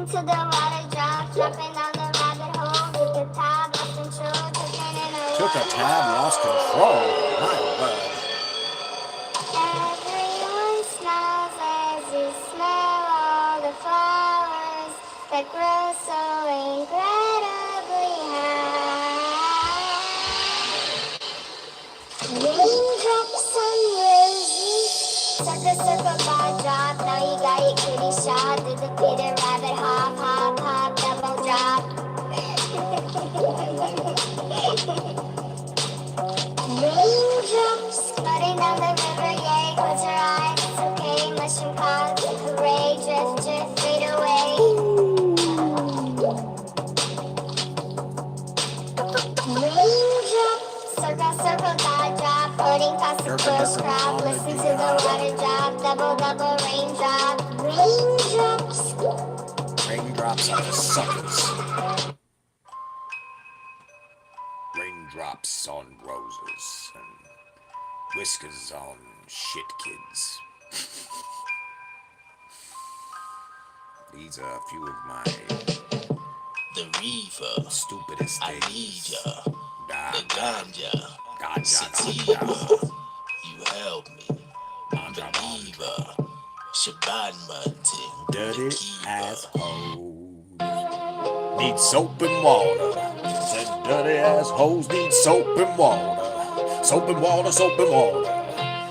To the water drop, jumping down the rabbit hole. Took a tab, lost control, Took a tab, lost control. My word. Everyone smiles as you smell all the flowers that grow so incredibly high. Raindrops on roses, circle, circle, bar drop. Now you got your kitty shot. Did the Peter Rabbit hop, hop, hop, double drop. Raindrops floating down the river, yay, close your eyes, it's okay, mushroom clouds, hooray, drift, drift, fade away. Raindrops, circle, circle, dot, drop, floating past the bush crop, listen to the water drop, double, double, raindrop, raindrops. Raindrops are the suckers. Raindrops on roses and whiskers on shit kids. These are a few of my the reefer, stupidest things. Anija, the ganja, sativa. You help me, believer, Shaban Munting, dirty assholes need soap and water. Said dirty assholes need soap and water. Soap and water, soap and water.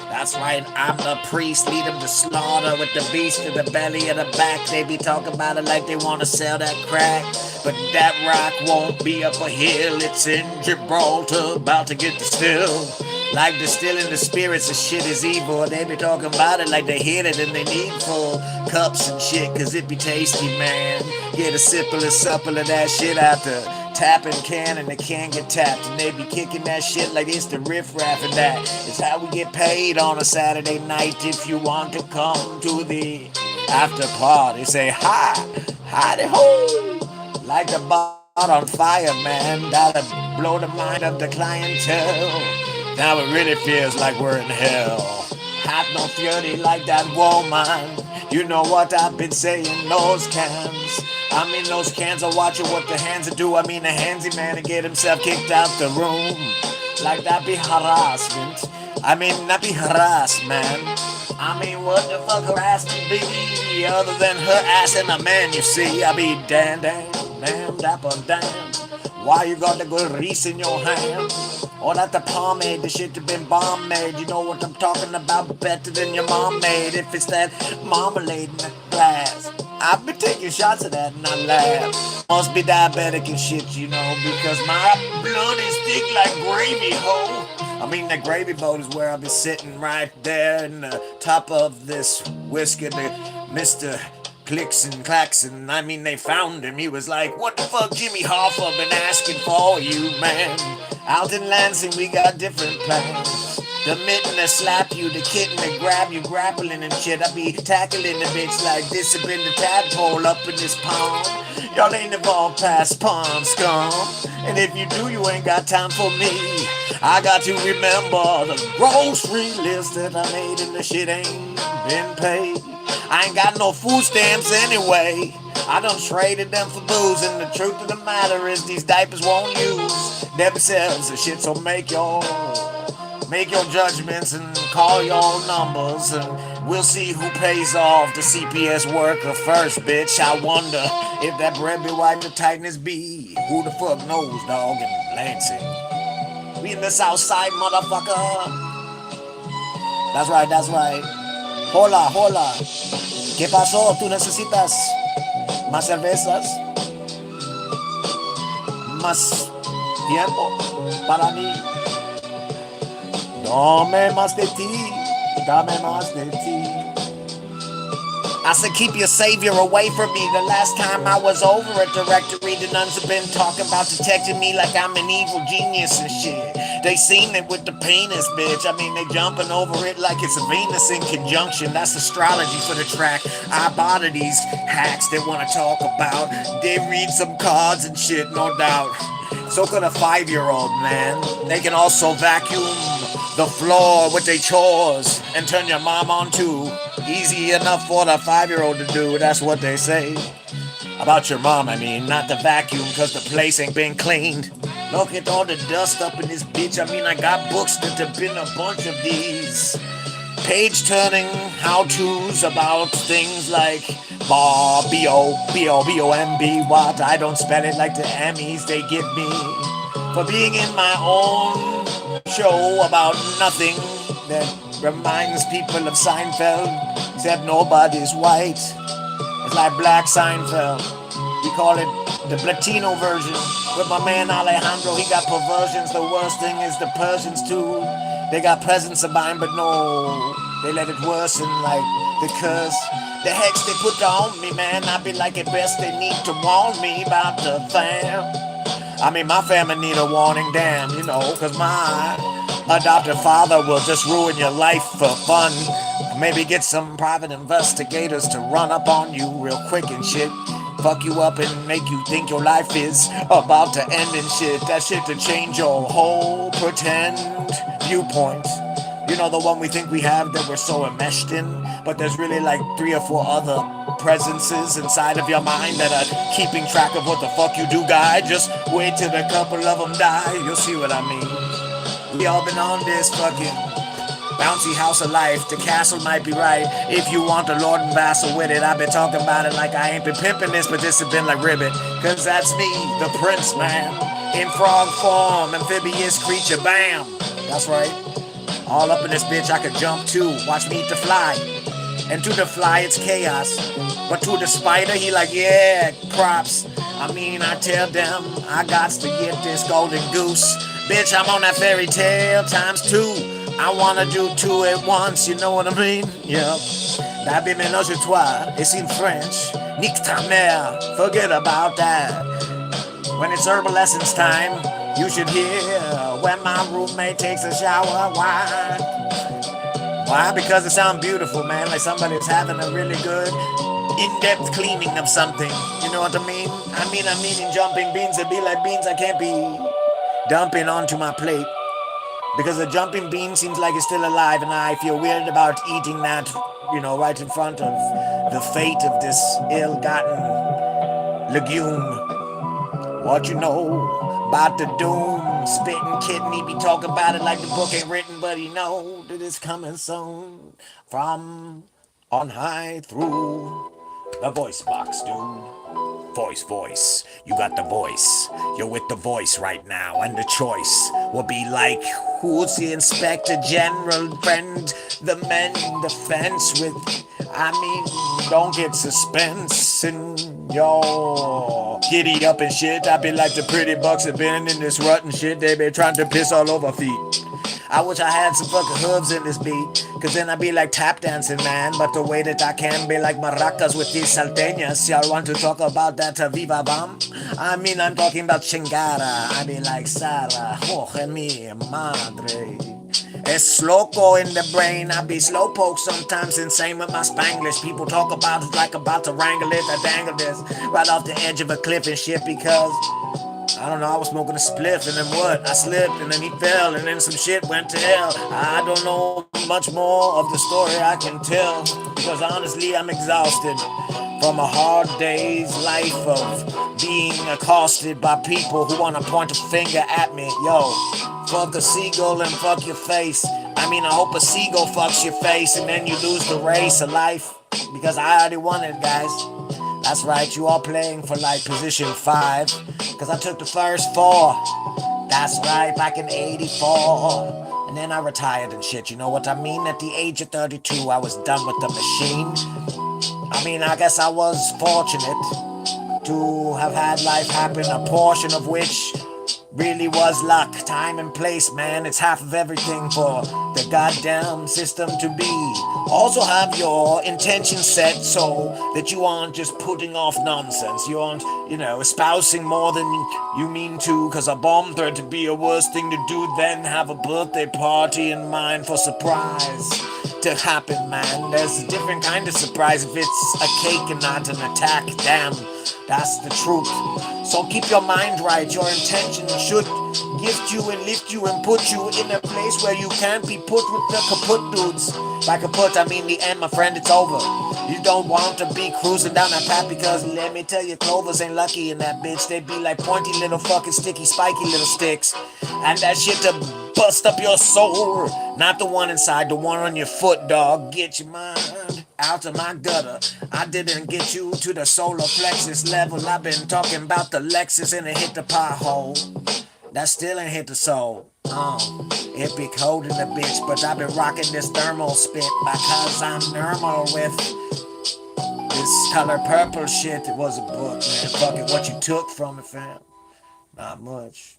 That's right, I'm the priest, lead them to slaughter with the beast in the belly and the back. They be talking about it like they want to sell that crack. But that rock won't be up a hill, it's in Gibraltar, about to get distilled. Like distilling the spirits of shit is evil. They be talking about it like they hit it and they need full cups and shit, cause it be tasty, man. Get a sipple and supple of that shit out the tapping can and the can get tapped. And they be kicking that shit like it's the riff-raff, and that is how we get paid on a Saturday night. If you want to come to the after party, say hi, howdy ho. Like the bar on fire, man. That'll blow the mind of the clientele. Now it really feels like we're in hell. Hot no fury like that woman. You know what I've been saying, those cans. I mean those cans are watching what the hands are do. I mean the handsy man to get himself kicked out the room. Like that be harassment. I mean that be harassment. I mean what the fuck harassment be? Other than her ass and a man, you see. I be damn, dapper, damn. Why you got the good grease in your hand? Or that the pomade, the shit that been bomb made. You know what I'm talking about, better than your mom made. If it's that marmalade in the glass, I've been taking shots of that and I laugh. Must be diabetic and shit, you know, because my blood is thick like gravy, ho. I mean, the gravy boat is where I'll be sitting right there in the top of this whiskey, Mr. Clicks and Claxon. I mean, they found him. He was like, what the fuck, Jimmy Hoffa been asking for you, man? Out in Lansing, we got different plans. The mitten to slap you, the kitten to grab you, grappling and shit. I be tackling the bitch like this have been the tadpole up in this pond. Y'all ain't evolved past pond scum. And if you do, you ain't got time for me. I got to remember the grocery list that I made and the shit ain't been paid. I ain't got no food stamps anyway. I done traded them for booze, and the truth of the matter is these diapers won't use themselves and shit. So make your judgments and call your numbers, and we'll see who pays off the CPS worker first, bitch. I wonder if that bread be wiped the tightness be. Who the fuck knows, dog, in Lansing? We in the south side, motherfucker. That's right, that's right. Hola, hola. ¿Qué pasó? ¿Tú necesitas más cervezas? ¿Más tiempo para mí? Dame más de ti. Dame más de ti. I said, keep your savior away from me. The last time I was over at the rectory, the nuns have been talking about detecting me like I'm an evil genius and shit. They seen it with the penis, bitch. I mean, they jumping over it like it's a Venus in conjunction. That's astrology for the track. I bother these hacks that want to talk about. They read some cards and shit, no doubt. So could a 5-year-old, man. They can also vacuum the floor with their chores and turn your mom on too. Easy enough for the 5-year-old to do, that's what they say. About your mom, I mean, not the vacuum, cause the place ain't been cleaned. Look at all the dust up in this bitch. I mean, I got books that have been a bunch of these. Page turning how to's about things like B-O-B-O-B-O-M-B. What? I don't spell it like the Emmys they give me. For being in my own show about nothing that reminds people of Seinfeld, except nobody's white. It's like Black Seinfeld. We call it the Latino version. With my man Alejandro, he got perversions. The worst thing is the Persians too. They got presence of mine, but no, they let it worsen like the curse. The hex they put on me, man. I be like, at best they need to warn me about the fam. I mean, my family need a warning, damn, you know, cause my adopted father will just ruin your life for fun. Maybe get some private investigators to run up on you real quick and shit. Fuck you up and make you think your life is about to end and shit. That shit to change your whole pretend viewpoint. You know, the one we think we have that we're so enmeshed in, but there's really like 3 or 4 other presences inside of your mind that are keeping track of what the fuck you do, guy. Just wait till a couple of them die, you'll see what I mean. We all been on this fucking bouncy house of life. The castle might be right if you want the lord and vassal with it. I've been talking about it like I ain't been pimping this, but this has been like ribbit. Cause that's me, the prince, man. In frog form, amphibious creature, bam. That's right. All up in this bitch I could jump too. Watch me eat the fly. And to the fly it's chaos. But to the spider he like, yeah, props. I mean, I tell them I got to get this golden goose. Bitch, I'm on that fairy tale times 2. I wanna do 2 at once, you know what I mean? Yep. D'abord mélange-toi, it's in French. Nique ta mère, forget about that. When it's herbal essence time, you should hear when my roommate takes a shower. Why? Why? Because it sounds beautiful, man. Like somebody's having a really good in-depth cleaning of something. You know what I mean? I'm eating jumping beans that be like beans I can't be dumping onto my plate. Because the jumping bean seems like it's still alive, and I feel weird about eating that, you know, right in front of the fate of this ill-gotten legume. What you know about the doom? Spitting kidney be talking about it like the book ain't written, but he know that it's coming soon from on high through the voice box, dude. Voice, you got the voice. You're with the voice right now, and the choice will be like, who's the inspector general friend? The men the fence with, I mean, don't get suspense in your giddy up and shit. I be like the pretty bucks have been in this rut and shit. They been trying to piss all over feet. I wish I had some fucking hooves in this beat, cause then I'd be like tap dancing, man. But the way that I can be like maracas with these salteñas. Y'all want to talk about that viva bam? I mean, I'm talking about chingada. I be like Sara, oje mi madre. Es loco in the brain. I be slowpoke sometimes, insane with my Spanglish. People talk about it like about to wrangle it. I dangle this right off the edge of a cliff and shit because I don't know, I was smoking a spliff and then what? I slipped and then he fell and then some shit went to hell. I don't know much more of the story I can tell because honestly I'm exhausted from a hard day's life of being accosted by people who want to point a finger at me. Yo, fuck a seagull and fuck your face. I mean, I hope a seagull fucks your face and then you lose the race of life because I already won it, guys. That's right, you all playing for like position 5 cause I took the first 4. That's right, back in 84. And then I retired and shit, you know what I mean? At the age of 32 I was done with the machine. I mean, I guess I was fortunate to have had life happen, a portion of which really was luck. Time and place, man, it's half of everything for the goddamn system to be. Also have your intentions set so that you aren't just putting off nonsense. You aren't, you know, espousing more than you mean to, cause a bomb threat to be a worse thing to do than have a birthday party in mind for surprise to happen, man. There's a different kind of surprise if it's a cake and not an attack. Damn, that's the truth. So keep your mind right. Your intention should gift you and lift you and put you in a place where you can't be put with the kaput dudes. By kaput, I mean the end, my friend, it's over. You don't want to be cruising down that path because let me tell you, clovers ain't lucky in that bitch. They be like pointy little fucking sticky, spiky little sticks. And that shit to bust up your soul. Not the one inside, the one on your foot, dog. Get your mind out of my gutter. I didn't get you to the solar plexus level. I've been talking about the Lexus and it hit the pothole. That still ain't hit the soul. It be cold in the bitch, but I've been rocking this thermal spit because I'm normal with this color purple shit. It was a book, man. Fuck it, what you took from it, fam. Not much.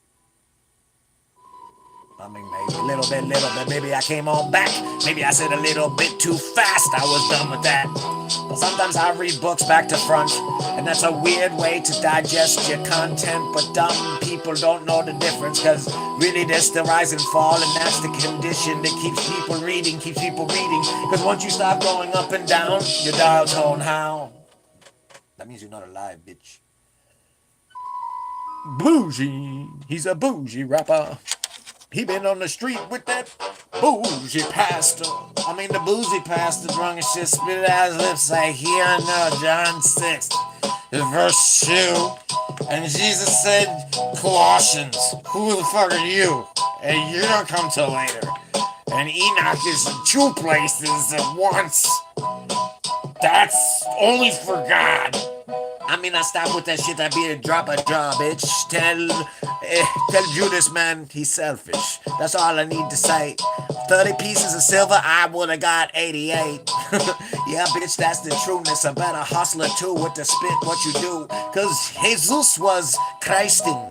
I mean, maybe a little bit. Maybe I came on back. Maybe I said a little bit too fast. I was done with that. But sometimes I read books back to front, and that's a weird way to digest your content. But dumb people don't know the difference, cause really there's the rise and fall, and that's the condition that keeps people reading. Cause once you start going up and down, your dial tone how? That means you're not alive, bitch. Bougie. He's a bougie rapper. He been on the street with that bougie pastor. I mean the boozy pastor, drunk and shit, spit out his lips like he don't know John 6, verse 2. And Jesus said, Colossians, who the fuck are you? And you don't come till later. And Enoch is in two places at once. That's only for God. I mean, I stop with that shit. I be a drop a jaw, bitch. Tell Judas, man, he's selfish. That's all I need to say. 30 pieces of silver, I would've got 88. Yeah, bitch, that's the trueness. A better hustler too with the spit what you do. Cause Jesus was Christing.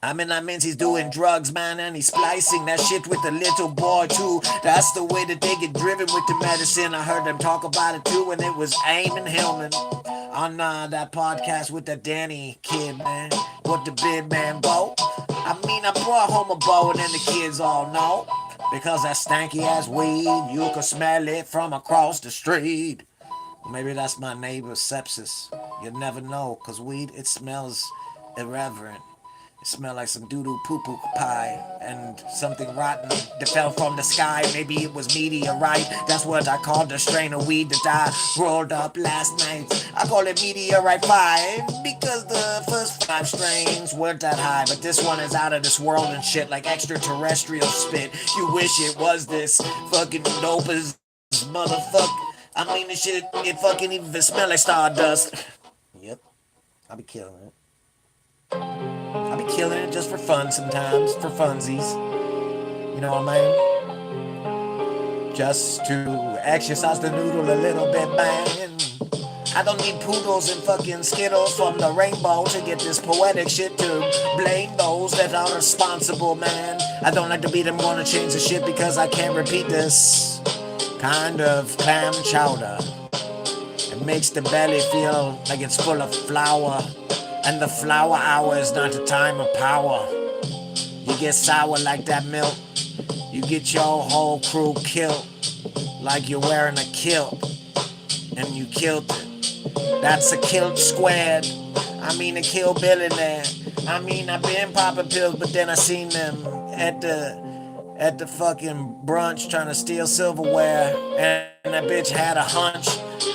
I mean, that means he's doing drugs, man, and he's splicing that shit with the little boy, too. That's the way that they get driven with the medicine. I heard them talk about it, too, and it was Aim and Hillman on that podcast with the Danny kid, man, with the big man boat. I mean, I brought home a bow, and then the kids all know. Because that stanky-ass weed, you can smell it from across the street. Maybe that's my neighbor's sepsis. You never know, because weed, it smells irreverent. It smelled like some doo-doo poo-poo pie and something rotten that fell from the sky. Maybe it was meteorite. That's what I called the strain of weed that I rolled up last night. I call it Meteorite 5 because the first 5 strains weren't that high. But this one is out of this world and shit, like extraterrestrial spit. You wish it was this fucking dope as motherfucker. I mean, this shit, it fucking even smell like stardust. Yep, I be killing it. I be killing it just for fun sometimes, for funsies. You know what I mean? Just to exercise the noodle a little bit, man. I don't need poodles and fucking skittles from the rainbow to get this poetic shit to blame those that are responsible, man. I don't like to beat them, gonna change the shit because I can't repeat this kind of clam chowder. It makes the belly feel like it's full of flour. And the flower hour is not the time of power. You get sour like that milk. You get your whole crew killed like you're wearing a kilt. And you killed it. That's a kilt squared. I mean a kill billionaire. I mean I've been popping pills, but then I seen them at the fucking brunch trying to steal silverware. And that bitch had a hunch.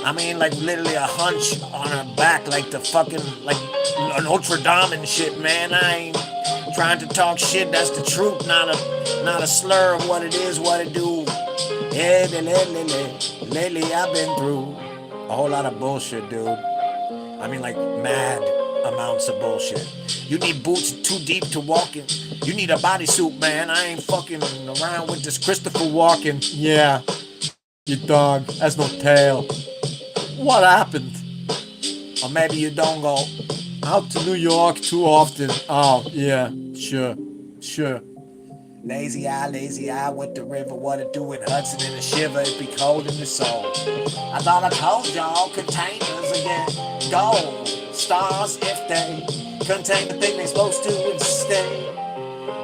I mean, like literally a hunch on her back, like the fucking, like Notre Dame and shit, man. I ain't trying to talk shit, that's the truth, not a slur of what it is, what it do. Yeah, lately I've been through a whole lot of bullshit, dude. I mean, like mad amounts of bullshit. You need boots too deep to walk in. You need a bodysuit, man. I ain't fucking around with this Christopher Walken. Yeah, you dog, that's no tail. What happened? Or maybe you don't go out to New York too often. Oh, yeah, sure. Lazy eye with the river, what it do in Hudson in a shiver, it be cold in the soul. I thought I told y'all containers again. Gold stars if they contain the thing they supposed to instead.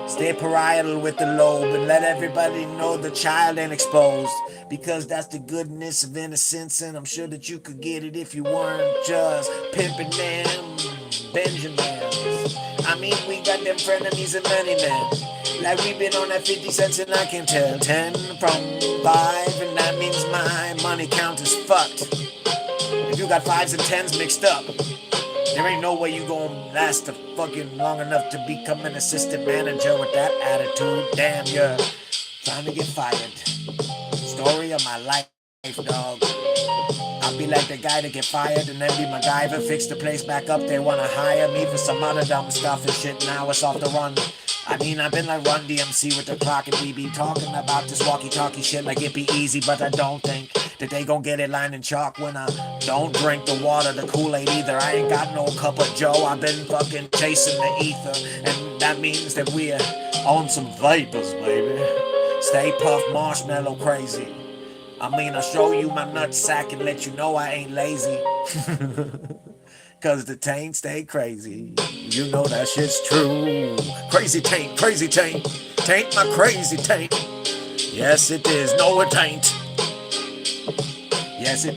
Stay parietal with the lobe and let everybody know the child ain't exposed. Because that's the goodness of innocence, and I'm sure that you could get it if you weren't just pimping them Benjamins. I mean, we got them frenemies and many men. Like we've been on that 50 cents and I can tell 10 from 5, and that means my money count is fucked. If you got 5s and 10s mixed up, there ain't no way you gonna last a fucking long enough to become an assistant manager with that attitude. Damn, you're trying to get fired. Story of my life, dog. I'll be like the guy to get fired and then be MacGyver, fix the place back up. They wanna hire me for some other dumb stuff and shit. Now it's off the run. I mean, I've been like Run DMC with the clock, and we be talking about this walkie-talkie shit like it be easy, but I don't think that they gon' get it lined in chalk when I don't drink the water, the Kool-Aid either. I ain't got no cup of Joe, I've been fucking chasing the ether, and that means that we're on some vapors, baby. Stay Puff Marshmallow crazy. I mean, I'll show you my nutsack and let you know I ain't lazy. Cause the taint stay crazy. You know that shit's true. Crazy taint, crazy taint. Taint my crazy taint. Yes, it is. No, it ain't. Yes, it